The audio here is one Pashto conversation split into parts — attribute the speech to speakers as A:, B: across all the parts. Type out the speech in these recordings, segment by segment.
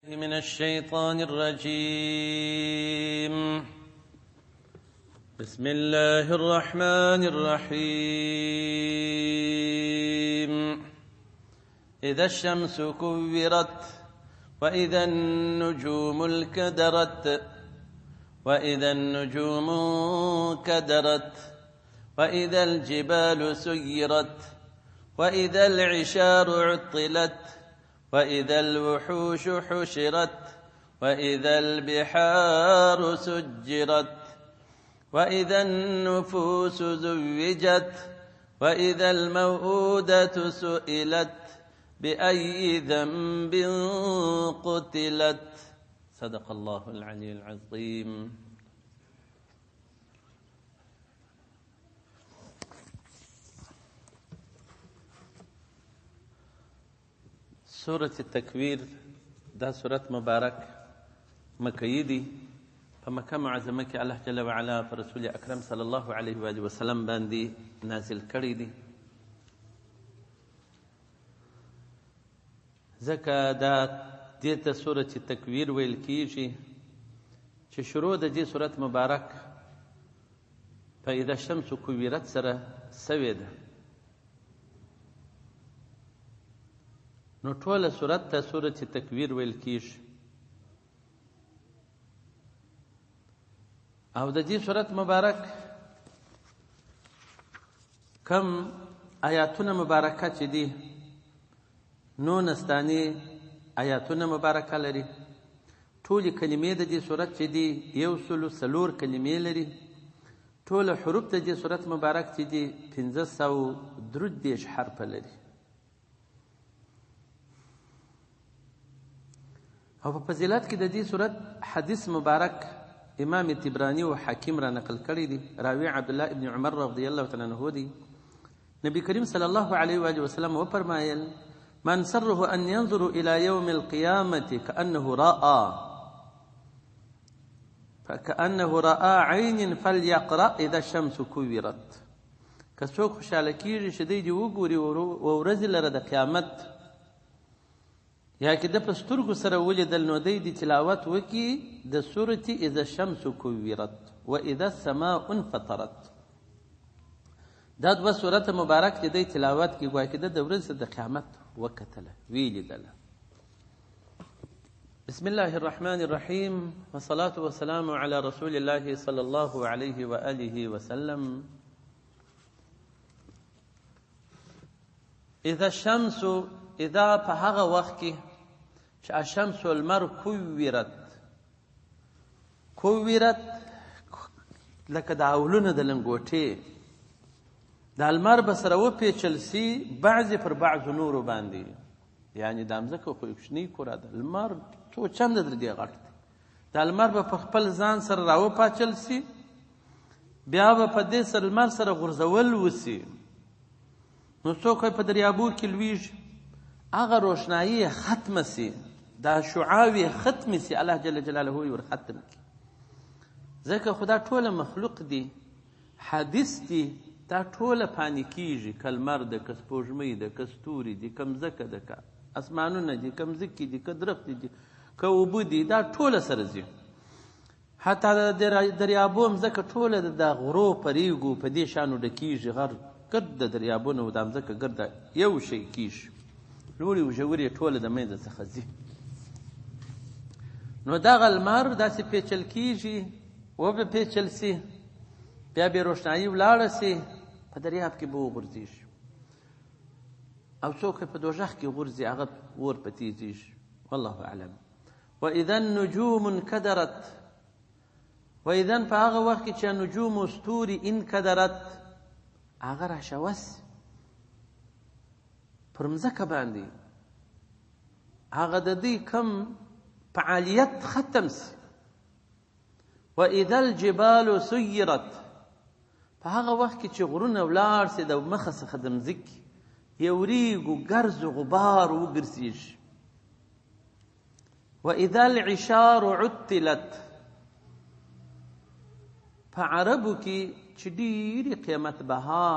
A: من الشيطان الرجيم. بسم الله الرحمن الرحيم. إذا الشمس كورت وإذا النجوم انكدرت وإذا النجوم انكدرت وإذا الجبال سيرت وإذا العشار عطلت وإذا الوحوش حشرت وإذا البحار سجرت وإذا النفوس زوجت وإذا الموءودة سئلت بأي ذنب قتلت. صدق الله العلي العظيم. سورة التكوير دا سورة مبارك مکیی دی په مکه معظمه کې الله جل وعلا پر رسول اکرم صلی الله علیه و وسلم باندې نازل کړی دی. ځکه دا دې ته سورة التکویر ویل کیږي چې شروع د دې سورت مبارک په اذا الشمس کویرت سره سوې ده. نو ټوله سورت ته سورة تکویر ویل کیږي. او د دې سورت مبارک کم آیاتونه مبارکه چې دي 19 آیاتونه مبارکه لري. ټولې کلمې د دې سورت چې دي 104 کلمې لري. ټول حروف د دې سورت مبارک چې دي 513 حرف لري. او په فضیلت کې د دې صورت حدیث مبارک امام طبرانی او حاکم را نقل کړی دی. راوی عبد الله ابن عمر رضی الله تعالی عنہ دی. نبی کریم صلی الله علیه و وسلم وفرمایل: من سره ان ينظر الى يوم القيامه كأنه رأى عين فليقرأ اذا الشمس كورت. که څوک خوشاله کیږي چې دی وګوري او ورځ لره د قیامت یا که د پسترګو سره ولیدل نو دی تلاوت وکي د سورة اذا الشمس كورت و اذا السماء انفطرت. دا دوه سورت مبارک چې دی تلاوت کی ګویا کې د ورځې د قیامت وکتله ویلیدله. بسم الله الرحمن الرحيم والصلاة والسلام على رسول الله صلى الله عليه وآله وسلم. اذا الشمس اذا په هغه وخت کې چې الشمس والمر کوورت لکه د اولونه د لنګوټې د المر به سره وپیچل سي بعضې پر بعضو نورو باندې. یعنې د مځکه خو کوچنۍ کوره ده، المر څو چنده در دې غټ دی. د المر به په خپل ځان سره راوپاچل سي، بیا به په دې سره المر سره غورځول وسي. نو څوک په دریابو کې لویږي، هغه روشنایی ختم سي، دا شعاوی ختم سي، الله جل جلاله ور ختم کی. ځکه خدا ټوله مخلوق دی، حادث دی، دا ټوله پانی کیږي. کلمر ده، که سپوږمۍ ده، که ستوري دي، که مځکه ده، که اسمانونه دي، که مځکې دي، که درخت دي، که اوبه دي، دا ټوله سره ځي. حتی د دریابو مځکه ټوله د غرو پریږو په دې شانو ډکیږي. غر ګرد د دریابونو او د مځکه ګرده یو شی کیږي. لوړې او ژورې ټوله د منځه څخه ځي. نو دغه لمر داسې پیچل کیږي، وبه پیچل سي، بیا به روشنایي ولاړه سي، په دریاب کې به وغورځېږي. او څوک په دوژخ کې غورځي، هغه اور په تیزېږي. والله اعلم. واذا النجوم انکدرت، واذا په هغه وخت کې چې نجوم او ستوري انکدرت هغه راشوس پر مځکه باندې، هغه د دې کم فعالیت ختم سي. واذا الجبال سيرت، په هغه وخت کې چې غرونه ولاړ سي د مخه څخه د مځکې یو ریګ و ګرز و غبار وګرځېږي. واذا العشار عطلت، په عربو کې چې ډېرې قیمت بها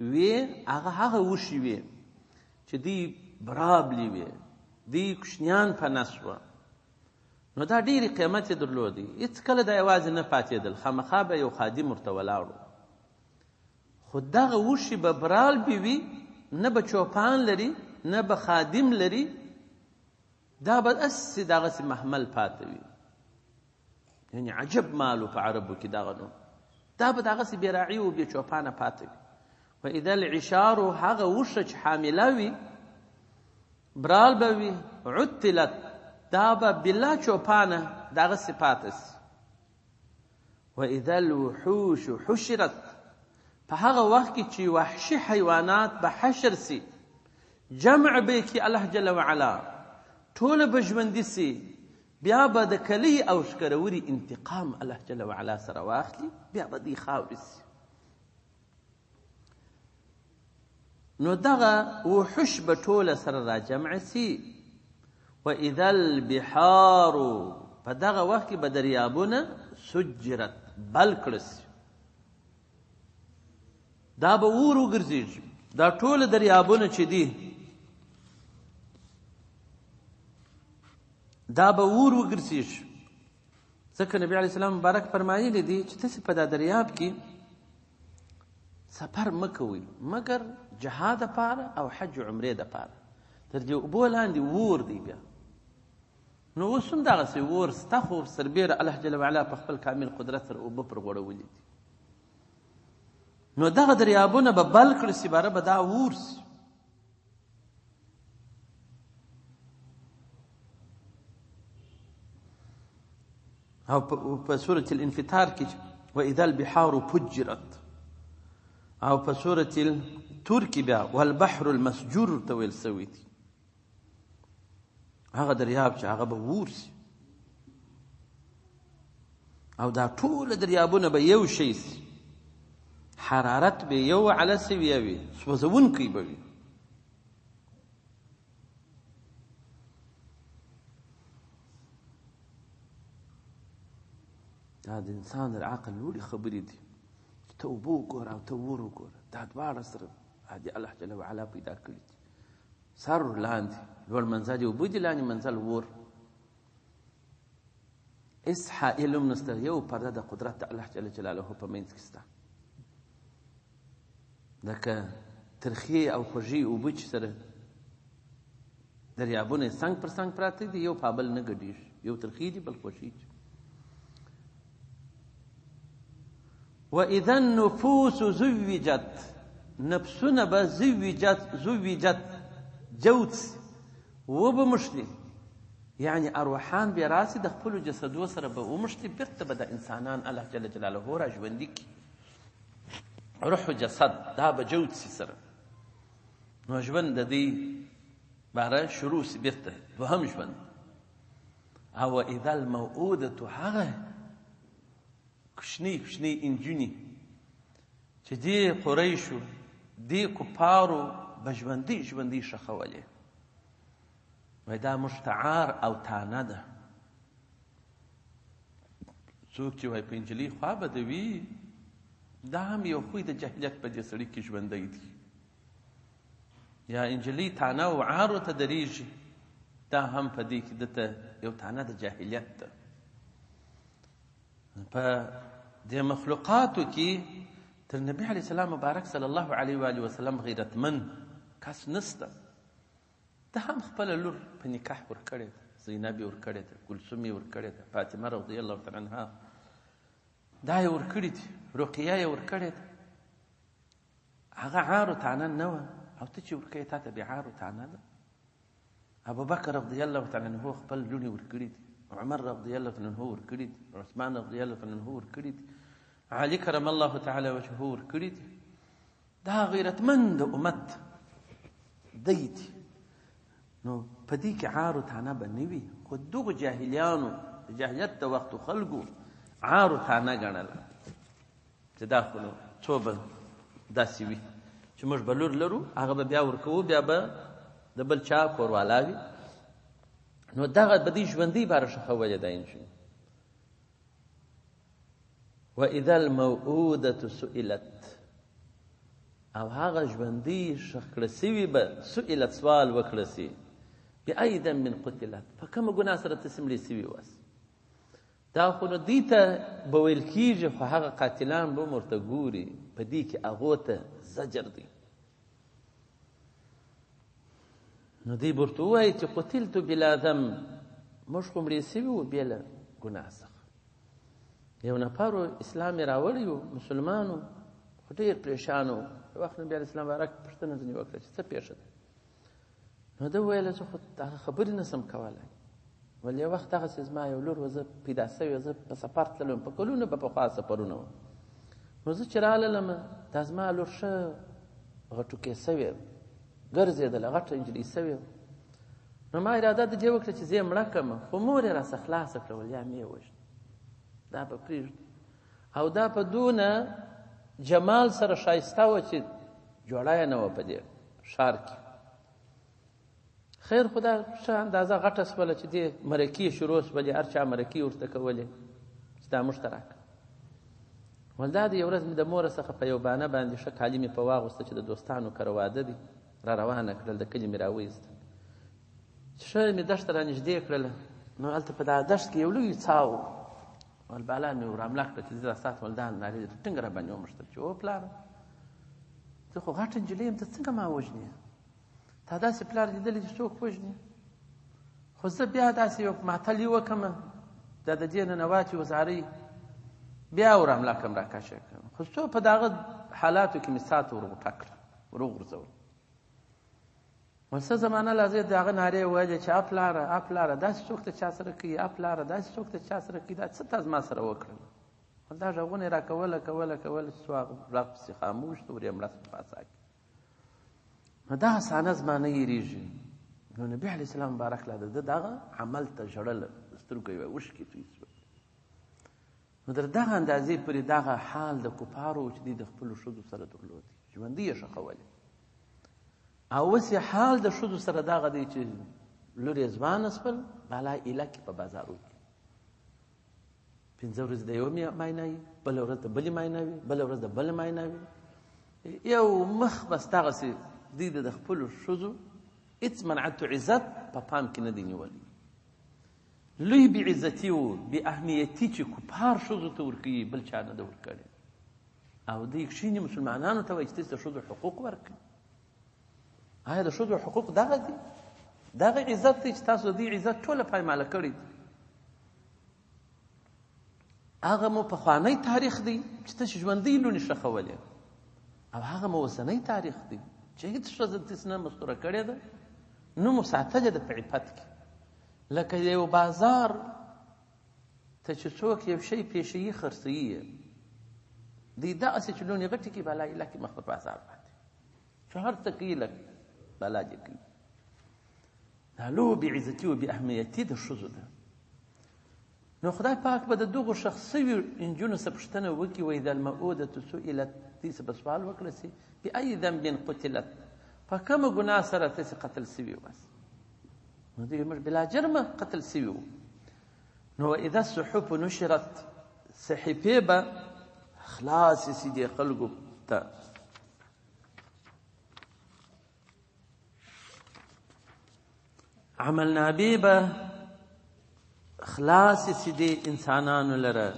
A: وی هغه وشي وی چې دی برابلی وی دی کوچنیان په نس وه نو دا ډېرې قیمت یې درلودی هېڅ کله دا یوازې نه پاتېدل خامخا به یو خادم ورته ولاړ خو دغه وښي به برالبې وي نه به چوپان لري نه به خادم لري دا به هسې دغسې محمل پاته وي یعنی عجب مالو په عربو کې دغه نو دا به دغسې بې راعي و بې چوپانه پاته وي و اذا العشارو هغه وښه چې حامله وي برال به وي عطلت دا به بلا چوپانه دغسې پاته سي و اذا الوحوش حشرت په هغه وخت کې چې وحشي حیوانات به حشر سي جمع به کې الله جل وعلا ټوله به ژوندي سي بیا به د کلي او شکروري انتقام الله جل وعلا سره واخلي بیا به دوی خاورې سي نو دغه وحوش به ټوله سره را جمع سي و اذا البحار په دغه وخت کې به دریابونه سجرت بل کړه سي دا به اور وګرځېږي دا ټوله دریابونه چې دي دا به اور وګرځېږي ځکه نبي علیه السلام مبارک فرمایلی دي چې تاسې په دا دریاب کې سفر مه کوئ مګر جهاد دپاره او حج عمرې دپاره تر دې اوبو لاندې اور دی بیا نو اوس هم دغسې اور سته خو سربیره الله جل وعلا په خپل کامل قدرت سره اوبه پر غوړولي دي نو دغه دریابونه به بل کړه سي باره به دا اور سي او په سورة الانفطار کې واذا البحار فجرت او په سورة التور کې بیا والبحر المسجور ته ویل سوي دي هغه دریاب چې هغه به اور سي او دا ټوله دریابونه به یو شی سي حرارت به یو علی سویه وي سوځونکی به وي دا د انسان د عقل لوړې خبرې دي چې ته اوبه وګوره او ته اور وګوره دا دواړه سره هدي الله جل وعلا پیدا کړي دي سر لاندې لوړ منزل اوبه دي لاندې منزل اور هېڅ حائل هم نشته یو پرده د قدرت د الله جل جلاله په منځ کې شته لکه ترخې او خوږې اوبه چې سره دریابونه یې څنګ پر څنګ پراته دي یو په بل نه ګډېږي یو ترخې دي بل خوږې دي واذا النفوس زوجت نفسونه به زوجت جوت وبمشتي يعني ارواحان به راسي د خپل جسدو سره به ومشتي بیرته به د انسانان الله جل جلاله را ژوندي کړي روح و جسد دا به جوت سي سره نو ژوند د دې باره شروع سي بیرته دوهم ژوند او اذا الموءودة هغه کوچنی انجونې چې دې قریشو دې کفارو به ژوندي ښخولې وایي دا مشتعار او تانه ده څوک چې وایي په انجلۍ خوا به د وي دا هم یو خوی د جاهلیت په دې سړي کې ژوندی دي یا انجلۍ تانه او عارو ته درېږي دا هم په دې کې دته یو تانه د جاهلیت ده په دې مخلوقاتو کې تر نبي علیه السلام مبارک صلی الله علیه و آله وسلم غیرتمن کس نسته ده هم خپله لور په نکاح ورکړې ده زینب یې ورکړې ده کلثوم یې ورکړې ده فاطمه رضی الله تعالی عنها دا یې ورکړي دي رقیه یې ورکړې ده هغه عار و تعنه نه وه او ته چې ورکوې تا ته بې عار و تعنه ده ابوبکر رضی الله تعالی عنه خپل لوڼې ورکړي دي عمر رضی الله تعالی عنه ورکړي دي عثمان رضی الله تعالی عنه ورکړي دي علي کرم الله تعالی وجهه ورکړي دي دا غیرتمند د امت دی دي نو په دې کې عار و تعنه به نه وي خو دغو جاهلیانو د جاهلیت د وختو خلکو عار و تعنه ګڼله چې دا خو نو څو به داسې وي چې موږ به لور لرو هغه به بیا ورکوو بیا به د بل چا کوروالا وي نو دغه به دې ژوندۍ باره ښخولې دا انجونې واذا الموءودة سئلت او هغه ژوندۍ ښخ کړه سوي به سئلت سوال وکړه سي بأي ذنب قتلت په کومه ګناه سره ته مړې سوي واست دا خو نو دې ته به ویل کېږي خو هغه قاتلان به هم ورته ګوري په دې کې هغو ته زجر دی نو دوی به ورته ووایي چې قتلتو بلا ذنب موږ خو مړې سوي وو بې له ګناه څخه یو نفر و اسلام یې راوړی و مسلمان و خو ډېر پریشان و یو وخت نبي علیه السلام بارک پوښتنه ځینې وکړه چې څه پېښه ده نو ده وویله زه خو هغه خبرې نه شم کولی ولې یو وخت هغسې زما یو لور و زه پیدا سوی زه په سفر تللم په کلونه به پخوا سفرونه وو نو زه چې راللم دا زما لور ښه غټوکې سوې ګرځېدله غټه نجلۍ سوې نو ما اراده د دې وکړه چې زه یې مړه کړم خو مور یې راڅه خلاصه کړه ول یا مې یې وژنه دا به پرېږدو او دا په دونه جمال سره ښایسته وه چې جوړه یې نه وه په دې ښار کې خیر خو دا ښه اندازه غټه شوله چې دې مرکې شروع شولې هر چا مرکې ورته کولې چې دا موږ ته راکړه ول دا د یو ورځ مې د موره څخه په یو بانه باندې ښه کالي مې په واغوسته چې د دوستانو کره واده دي را روانه کړل د کلي مې راوایسته چې ښه مې دښته را نږدې کړله نو هلته په دا دښت کې یو لوی څا و ول بالا مې ورامله کړه چې زه را ساتم ول دا نارې ټینګ را باندې وموښتل چې او پلاره زه خو غټه نجلۍ یم ته څنګه ما وژنې تا داسې پلار لیدلی چې څوک وژني خو زه بیا داسې یو ماتل یې وکړم دا د دې ننواتې وزارۍ بیا ورامله کړم راکاشه کړم خو څو په دغه حالاتو کې مې ساته ورغوټه کړه وروغورځول ول څه زمانه لا زه د هغه نارې وویلې چې ا پلاره داسې څوک ته چا سره کوي ا پلاره داسې څوک ته چا سره کوي دا څه تا زما سره وکړل دا غږونه یې راکوله کوله چې څو هغه غږ پسې خاموش ته ور یې مړه په پاسا کې نو دا صحنه زما نه هېرېږي نو نبي علیه السلام مبارک له د دغه عمل ته ژړل سترګو یې اوښکې توی شوه نو تر دغه اندازې پورې دغه حال د کفارو و چې دوی د خپلو ښځو سره درلود ژوندي یې ښخولې او اوس یې حال د ښځو سره دغه دی چې لور یې ځوانه شول بالا ایله کې په بازارو کې 5 ورځې د یو معاینه وي بله ورځ د بلې معاینه وي بله ورځ د بلې معاینه وي یو مخ بس دغسې دوی د خپلو ښځو هېڅ منعت و عزت په پام کې نه دی نیولی لوی بې عزتي و بې اهمیتي چې کفار ښځو ته ورکوي بل چا نه ده ورکړې او دوی کښېني مسلمانانو ته وایي چې تاسې د ښځو حقوق ورکړي آیا د ښځو حقوق دغه دي دغه عزت دی چې تاسو د دې عزت ټوله پایماله کړی دي هغه مو پخوانی تاریخ دی چې تاسې ژوندۍ لوڼې ښخولې او هغه مو اوسنی تاریخ دی چې هېڅ ښځه داسې نه مستوره کړې ده نو مو ساتلې ده په عفت کې لکه یو بازار ته چې څوک یو شی پیشهیي خرڅوي دوی دغسې چې لوڼې غټې کړي بالا ایله کې مخ په بازار باندې چې هر څه کوي لږ بالا دې کوي دا لو بې عزتي و بې اهمیتي د ښځو ده نو خدای پاک به د دغو ښخ سوي نجونو څه پوښتنه وکړي واذا الموءودة سئلت دې څه به سوال وکړه سي بأي ذنب قتلت په کومه ګناه سره تاسې قتل سوي واست نو دوی موږ بلا جرمه قتل سوي وو نو واذا الصحف نشرت صحیفې به خلاصې سي دې خلکو ته عملنامې به خلاصې سي دې انسانانو لره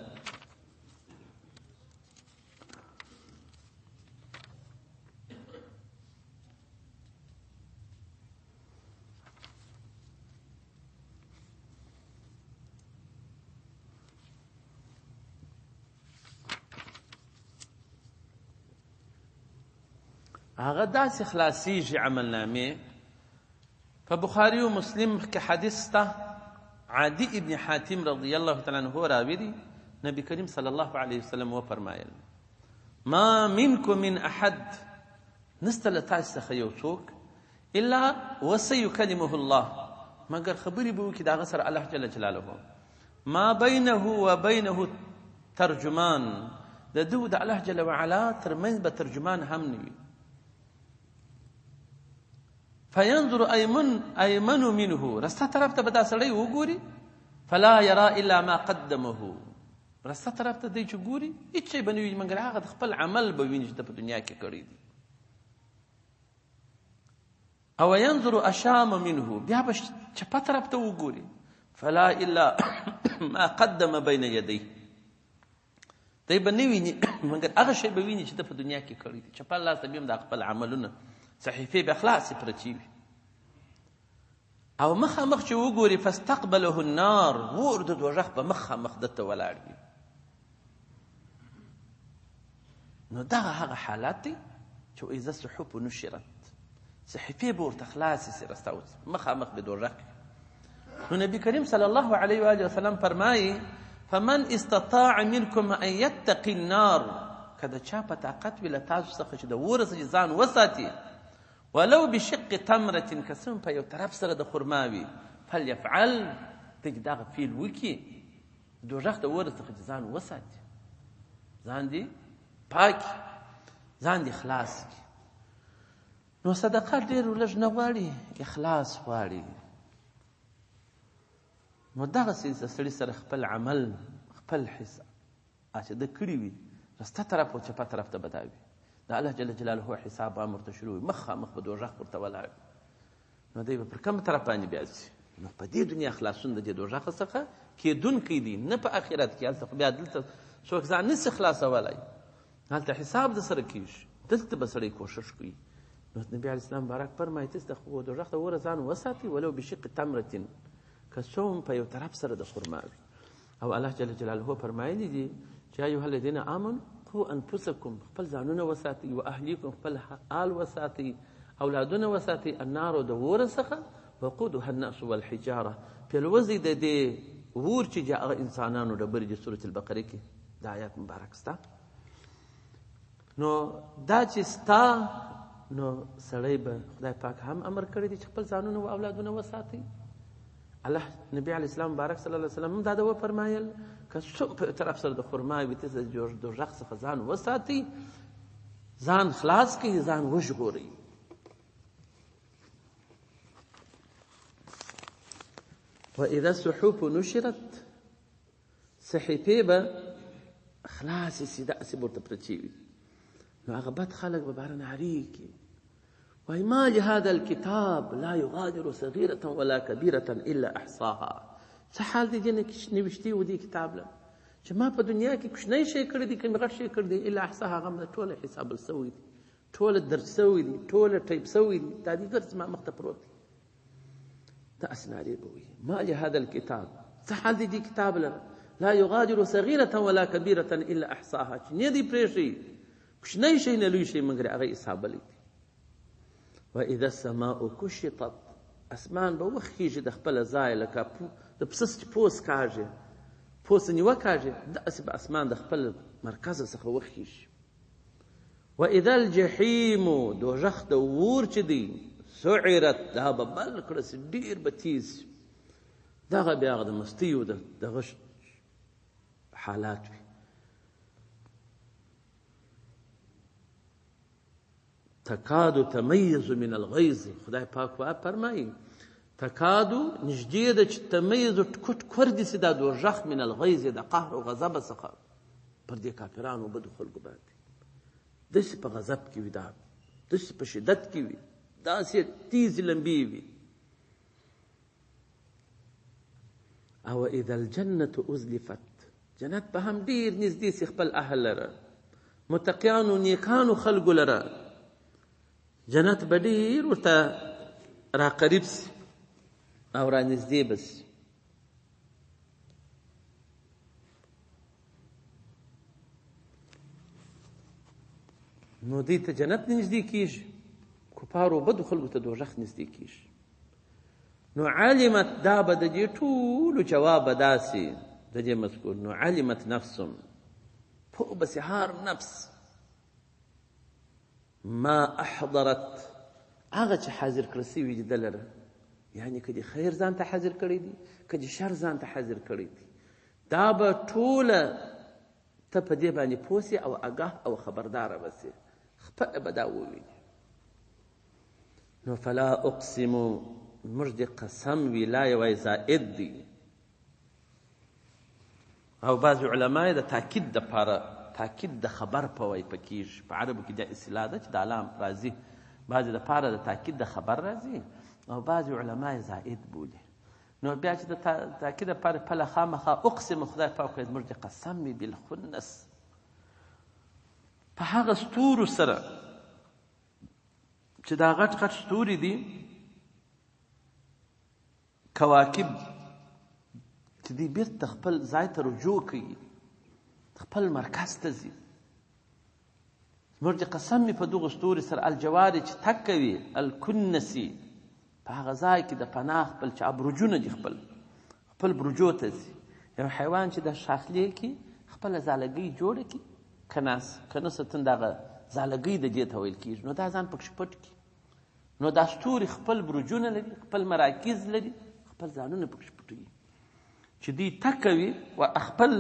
A: هغه داسې خلاصیږي عملنامې په بخاري و مسلم کې حدیث ته عادي ابن حاتم رضی الله تعالی عنه راوي دي نبی کریم صلی الله علیه وسلم وفرمایل ما منکم من احد نسته له تاسو څخه یو څوک الا وسيكلمه الله مگر خبرې به وکړي د هغه سره الله جل جلاله ما بینه و بینه ترجمان د ده د الله جل وعلا ترمنځ به ترجمان هم نه وي فینظر ایمن منه رسته طرف ته به دا سړی وګوري فلا یرا الا ما قدمه رسته طرف ته دی چې ګوري هېڅ شی به نه وي مګر هغه د خپل عمل به ویني چې ده په دنیا کې کړی دی او ينظر اشام منه، بیا به چپه طرف ته وګوري، فلا الا ما قدم بین یدیه، دی به نه ویني مګر هغه شی به ویني چې د په دنیا کې کړی دي. چپه لاس ته بیا د خپل عملونه صحیفې به خلاصې پرتې وي. او مخامخ چې وګوري فاستقبله النار، اور د دوزخ په مخامخ دته ولاړ وي. نو دغه هغه حالات دي چې اذا الصحف نشرت، صحیفې به ورته خلاصې سي رستاوس مخامخ به دوزخ. نو نبی کریم صلی الله علیه و آله وسلم فرمایي فمن استطاع منکم ان یتقی النار، که د چا په طاقت وي له تاسو څخه چې د اور څخه ځان وساتي، ولو بشق تمرة، که څه په یو طرف سره د خرما وي، فلیفعل، دی دغه فعل وکړي، دوزخ د اور څخه ځان وساتي، ځان دې پاک، ځان دې خلاص کړي. نو صدقه ډېر لږ نه غواړي، اخلاص غواړي. نو دغسې د سړي سره خپل عمل، خپل حساب چې ده کړي وي، رسته طرف او چپه طرف ته به دا وي، د الله جل جلاله حساب هم ورته شروع وي، مخامخ به دوزخ ورته ولاړ وي. نو دی به پر کوم طرف باندې بیا ځي؟ نو په دې دنیا خلاصون د دې دوزخ څخه کېدونکی دي، نه په آخرت کې. هلته خو بیا دلته څوک ځان نشي خلاصولی، هلته حساب د سره کېږي، دلته به سړی کوشش کوي. نو نبي علیه السلام بارک فرمایي ته د دوزخ د اوره ځان وساتي، ولو بشق تمرة، که څوم په یو طرف سره د خرما وي. او الله جل جلاله فرمایلی دي چې ایها الذین آمنوا قوا انفسکم، خپل ځانونه وساتئ، و اهلیکم، خپل آل وساتئ، اولادونه وساتئ، النار د اور څخه، وقودها الناس والحجاره، پیلوزی د دې اور چې هغه انسانانو ډبرې دي. سورة البقره کې د آیات مبارک ستا. نو دا چې ستا، نو سړی به خدای پاک هم امر کړی دی چې خپل ځانونه و اولادونه وساتئ. الله نبی علیه السلام بارک صلی الله علیه وسلم دا وفرمایل که څوک په طرف سره د خرما وي، ته د دوزخ څخه ځان وساتئ، ځان خلاص کړئ، ځان وژغورئ. واذا الصحف نشرت، صحیفې به خلاصې سي، داسې به ورته پرتې وي. نو هغه بد خلک به بهر نارېږي، وای ما لهذا الكتاب لا يغادر صغيرة ولا كبيرة الا احصاها. څه حال دی جنه کې نوشتي و دې کتاب له چې ما په دنیا کې کوچنی شی کړی دی، کوم غټ شی کړی دی، الا احصاها، هغه ټوله حساب سوی دی، ټوله درج سوی دی، ټوله ټایپ سوی دی، دا دې درس ما مخ ته پروت دی. دا اسناري به وي ما لهذا الكتاب، څه حال دی دې کتاب له لا يغادر صغيرة ولا كبيرة الا احصاها، چې نه دی پرېښی کوچنی شی نه لوی شی مګر هغه حسابلی دی. واذا السماء كشطت، اسمان به وخیږي د خپل ځای، لکه د پسه چې پوس کاږي، پوس نیوه کاږي، داسې به اسمان د خپل مرکز څخه وخیږي. واذا الجحیم، دوزخ د اور چې دی، سعرت، دا به بل کړه سي، ډېر به تیز، دغه بیا هغه د مستیو دغه حالات وي. تکادو تمیز من الغیظ، خدای پاک فرمایي تکادو نږدې ده چې تمیز ټکوټ کردي سي دا دوزخ من الغیظ، د قهر او غضب څخه پر دې کافرانو بدو خلکو باندې. داسې په غضب کې وي، دا داسې په شدت کې وي، داسې تیز لمبې وي. او اذا الجنة ازلفت، جنت به هم ډېر نږدې سي خپل اهل لره، متقیانو نیکانو خلکو لره، جنت به ډېر ورته راقریب سي او را نږدې به سي. نو دې ته جنت نږدې کېږي، کفارو بدو خلکو ته دوزخ نږدې کېږي. نو علمت، دا به د دې ټولو جواب به داسې د دې مذکور، نو علمت نفس، پوه به سي هر نفس، ما احضرت، هغه چې حاضر کړی سوي دي ده لره، یعنې که د خیر ځان ته حاضر کړی دي، که د شر ځان ته حاضر کړی دي، دا به ټوله ته په دې باندې پوه سي او آګاه او خبرداره به سي، خپله به دا وویني. نو فلا اقسم، موږ د قسم وي، لا یوای زائد دی. او بعض علما د تاکید دپاره، تاکید د خبر په وای پکېږي، په عربو کې دا اصطلاح ده چې د علام راځي بعضې دپاره د تاکید د خبر راځي او بعضې علما یې زائد بولي. نو بیا چې د تاکید دپاره پله خامخا اقسم خدای پاک وایي زموږ د قسم وي بالخنس په هغه ستورو سره چې دا غټ غټ ستوري دي کواکب چې دوی بیرته خپل ځای ته رجوع کوي خپل مرکز ته ځي. زموږ د قسم مې په دغو ستوري سره الجواري چې تګ کوي الکنسي په هغه ځای کې د پناه خپل چې برجونه دي خپل برجو ته ځي. یو حیوان چې د شاخلې کې خپله ځالګۍ جوړه کړي کنستن دغه ځالګۍ د دې ته ویل کېږي نو دا ځان پکښې پټ کړي. نو دا ستوري خپل برجونه لري خپل مراکز لري خپل ځانونه پکښې پټوي چې دوی تګ کوي و خپل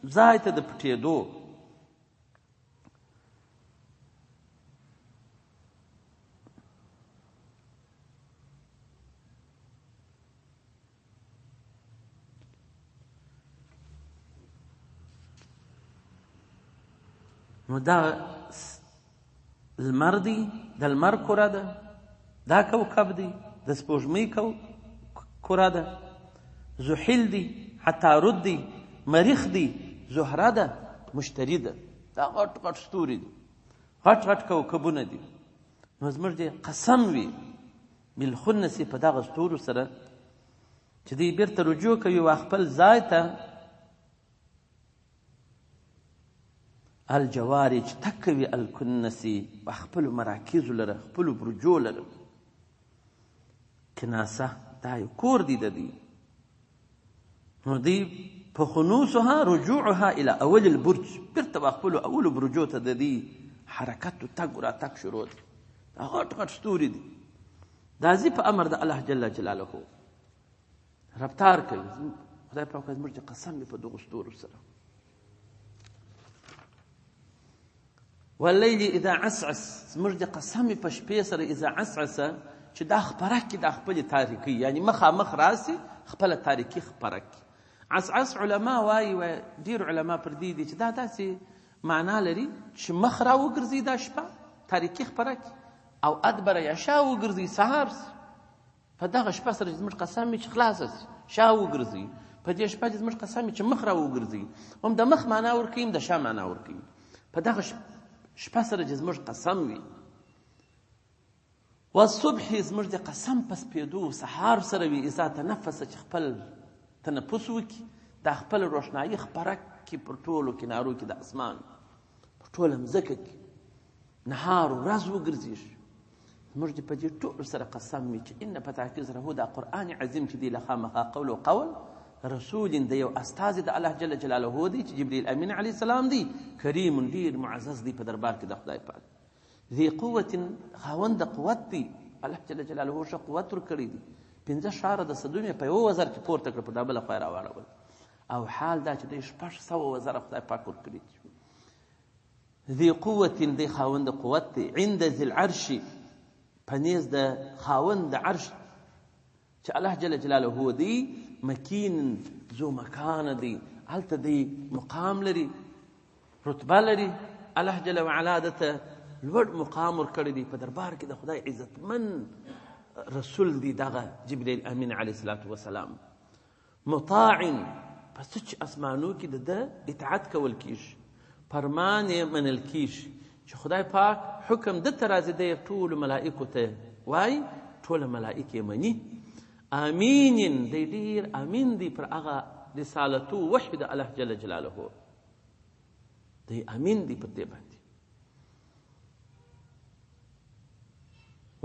A: ځای ته د پټېدو. نو دا لمر دی د لمر کره ده دا کوکب دی د سپوږمۍ کره ده زحل دی عطارد دی مریخ دی زهره ده مشتري ده دا غټ غټ ستوري دي غټ غټ کوکبونه دي. نو زموږ د قسم وي بالخنس په دغه ستورو سره چې دوی بیرته رجوع کوي و خپل ځای ته الجواري چې تګ کوي الکنسي په خپلو مراکزو لره خپلو برجو لره. کناسه دا یو کور دی د دوی. نو دوی په خنوسها رجوعها الى اول البرج بیرته به خپلو اولو برجو ته د دوی حرکت و تګ و راتګ شروع دی. دا غټ غټ ستوري دي دا ځي په امر د الله جل جلاله رفتار کوي. خدای پاک زموږ د قسم دی په دغو ستورو سره. واللیل اذا عسعس زموږ د قسم په شپې سره اذا عسعسه چې دا خپره کړي دا خپلې تاریکۍ یعنی مخامخ راسي خپله تاریکي خپره کړي. عسعس علما وایي و ډېر علما پر دې دي چې دا داسې معنا لري چې مخ را وګرځي دا شپه تاریکي خپره کړي او ادبره یا شا وګرځي سهار په دغه شپه سره چې زموږ قسم چې خلاصه شي شا وګرځي په دې شپه چې زموږ قسم چې مخ را وګرځي هم د مخ معنا ورکوي هم د شا معنا ورکوي. په دغه شپه سره چې زموږ قسم وي. والصبح زموږ د قسم په سپېدو سهار سره وي اذا تنفس چې خپل تنفس وکړي دا خپل روښنایي خپره کړي پر ټولو کنارو کې د اسمان پر ټوله مځکه کې نهار ورځ وګرځېږي. زموږ د په دې ټولو سره قسم وي چې ان په تحقیق سره هو دا قرآن عظیم چې دی له خامخا قول و قول رسول د یو استازي د الله جل جلاله دی چې جبرئیل امین علیه السلام دی کریم ډېر معزز دی په دربار کې د خدای پاک ذي قوت خاوند د قوت دی. الله جل جلاله ښه قوت ورکړی دی 15 شاره د صدونه په یو وزر کې پورته کړ په دا بله خوا یې راواړول او حال دا چې دی 600 وزره خدای پاک ورکړي دي. ذي قوت دی خاوند د قوت دی عند ذي العرش په نیز د خاوند د عرش چې الله جل جلاله دی مکین ذو مکان دی هلته دی مقام لري رتبه لري. الله جل وعلا دته لوړ مقام ورکړی دی په دربار کې د خدای عزتمن رسول دی دغه جبرئیل امین علیه الصلاة والسلام مطاع پس چې اسمانو کې د اطاعت کول کیږي فرمان یې منل کیږي چې خدای پاک حکم د ته راځي دی ټولو ملائکو ته وایي ټوله ملائکې مني. امین دی ډېر امین دی پر هغه رسالتو وحی د الله جل جلاله دی امین دی پر دې باندې.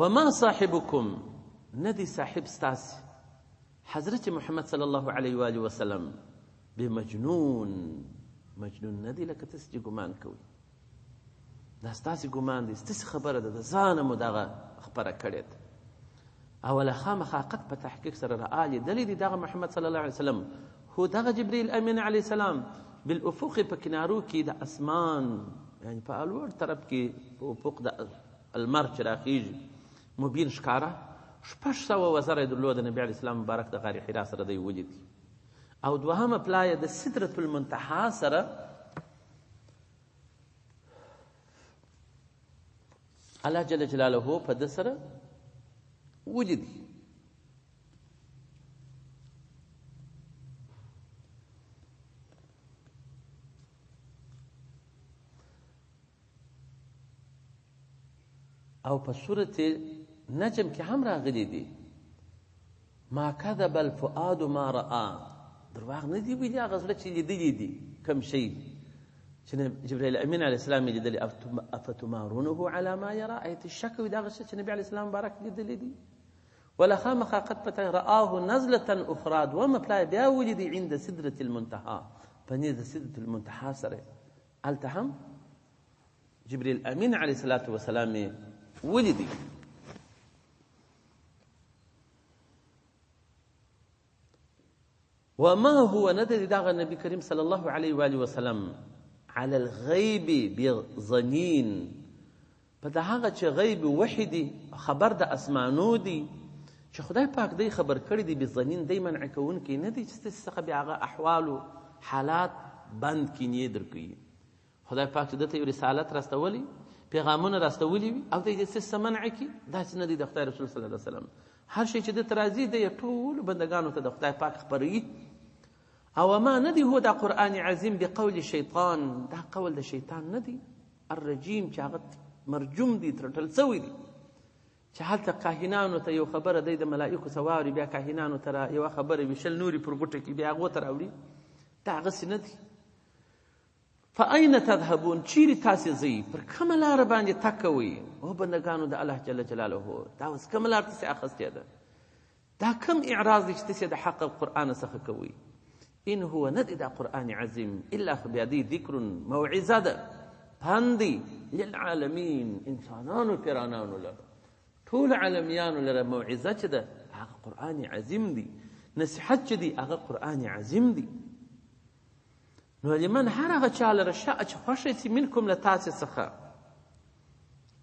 A: وما صاحبكم ندي صاحب ستاسي حضرت محمد صلى الله عليه وآله وسلم بمجنون مجنون ندي لك تسجي ګمان کوي دا ستاسي ګمان دی ستاسي خبره ده د ځانه مو دغه خبره کړې ده. اوله خامخا قد په تحقیق سره راغلي دلی دی دغه محمد صلی الله علیه وسلم هو دغه جبرئیل امین علیه السلام بالافق په کنارو کې د اسمان یعنی په الوړ طرف کې په افق د المر چې راخیږي مبین ښکاره 600 وزره یې درلوده نبي علیه السلام مبارک د غار حرا سره دی ولیدي. او دوهمه پلایه د سدرة المنتهی سره الله جل جلاله په ده سره ولیدي. او په سورة نجم کې هم راغلي دي ما کذب الفؤاد ما رأى، درواغ نه دي ویلي هغه زړه چې لیدلي دي کوم شی چې جبرائیل امین علیه السلام یې لیدلي. افتمارونه على ما يرى، ایت الشک وي د هغه شی چې نبي علیه السلام مبارک لیدلي دي. ولا خامخا قد پته رآه نزلة اخرى، دومه پلای بیا ولیدي عند سدرة المنتهى، په نزد سدرة المنتهى سره هلته هم جبرائیل امین علیه الصلاة والسلام ولیدي. وما هو ندري داغ النبي كريم صلى الله عليه وآله وسلم على الغيب بظنين، پدا هغه چې غیب وحدي خبر د اسمانو دي چې خدای پاک دی خبر کړی دی بظنین دی منع کون کې نه دي چې څه به هغه احوال حالات بند کینې درکې. خدای پاک چې دته یو رسالت راستولي پیغامونه راستولي وي او د څه منع کی دا څه نه دي د خدای رسول صلی الله علیه وسلم. هر شي چې د ترازی دی ټول بندگانو ته د خدای پاک خبري. او ما ندي هو دا قرآن عظیم بقول شیطان، دا قول د شیطان ندي الرجیم چې هغه مرجوم دي ترټل سوی دي چې هلته کاهنانو ته یو خبره دی د ملائکو سواري بیا کاهنانو ته یو خبره وشل نوري پر ګوټه کې بیا هغه ته راوړي، دا هغه نه دي. فاین تذهبون، چیرې تاسې ځئ، پر کومه لاره باندې تګ کوئ او بندګانو د الله جل جلاله؟ دا اوس کومه لاره تاسې اخیستې ده؟ دا کوم اعراض دی چې تاسې د حق قرآن څخه کوئ؟ ان هو ندی دا قرآن عظیم الا خو بیا دی ذکر موعظه ده پندی للعالمین، انسانانو پیرانانو لره ټول عالمیانو لره موعظه چې ده هغه قرآن عظیم دی، نصیحت چې دی هغه قرآن عظیم دی. نو لمن هر هغه چا لره شاء چې خوښه سي منکم له تاسې څخه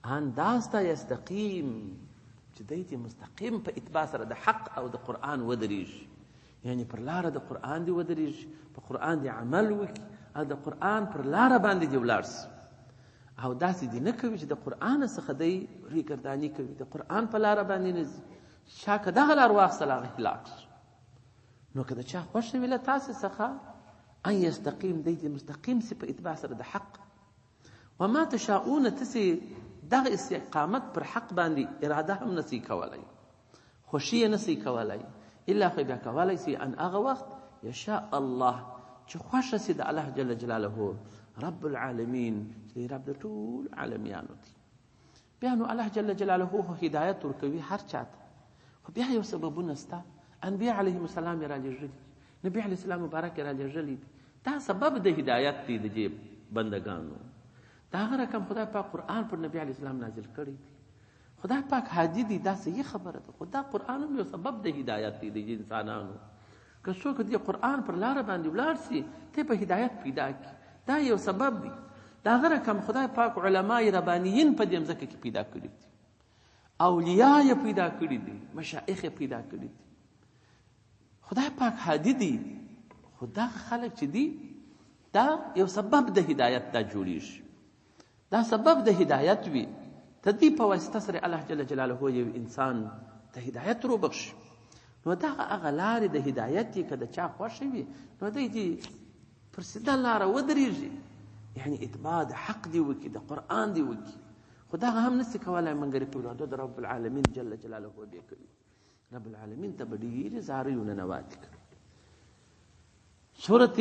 A: ان داسته یستقیم چې دی دې مستقیم په اتباع سره د حق او د قرآن ودرېږي، یعنی پر لاره د قرآن دی ودرېږي، په قرآن دی عمل وکړي او د قرآن پر لاره باندې دی ولاړ سي. او داسې دی نه کوي چې د قرآن څخه دی ریګرداني کوي، د قرآن په لاره باندې نه ځي، چا که دغه لار واخیستل هغه هلاک شو. نو که د چا خوښه وي له تاسې څخه ان یستقیم، دی دې مستقیم سي په اتباع سره د حق. وما تشاؤون، تسې دغه استقامت پر حق باندې اراده هم نسی کولی، خوښي یې نسی کولی، الا خو بیا کولی سي ان هغه وخت یشاء الله چې خوښه سي د الله جل جلاله رب العالمین چې رب د ټول عالمیانو دی. بیا نو الله جل جلاله هدایت ورکوي هر چاته، خو بیا یو سببونه سته. انبیا علیهم السلام یې رالیږلي، نبي علیه السلام مبارک یې رالیږلي دي، دا سبب د هدایت دی د دې بندگانو. دا هغه رقم خدای پاک قرآن پر نبي علیه السلام نازل کړی دی، خدای پاک هادي دی، دا صحیح خبره ده. خو دا قرآن هم یو سبب د هدایت دی د انسانانو. که څوک دې قرآن پر لاره باندې ولاړ سي ته په هدایت پیدا کړي، دا یو سبب دی. دا هغه رقم خدای پاک علمای ربانیین په دې مځکه کې پیدا کړي دي، اولیاء یې پیدا کړي دي، مشایخ یې پیدا کړي دي. خدای پاک هادي دی، خو دا خلک چې دي دا یو سبب د هدایت دا جوړیږي، دا سبب د هدایت وي. تدې په واسطه سره الله جل جلاله یو انسان ته هدایت رو بخشي. نو دا هغه لارې د هدایت چې کله چا خوښه وي نو دی پر سیده لاره ودرېږي، یعنی اتباع د حق دی وکړي، د قرآن دی وکړي. خو دغه هم نسي کولی مګر په ولاده د رب العالمین جل جلاله به کوي. رب العالمین ته به ډېرې زاریونه نواتې کوي. سورة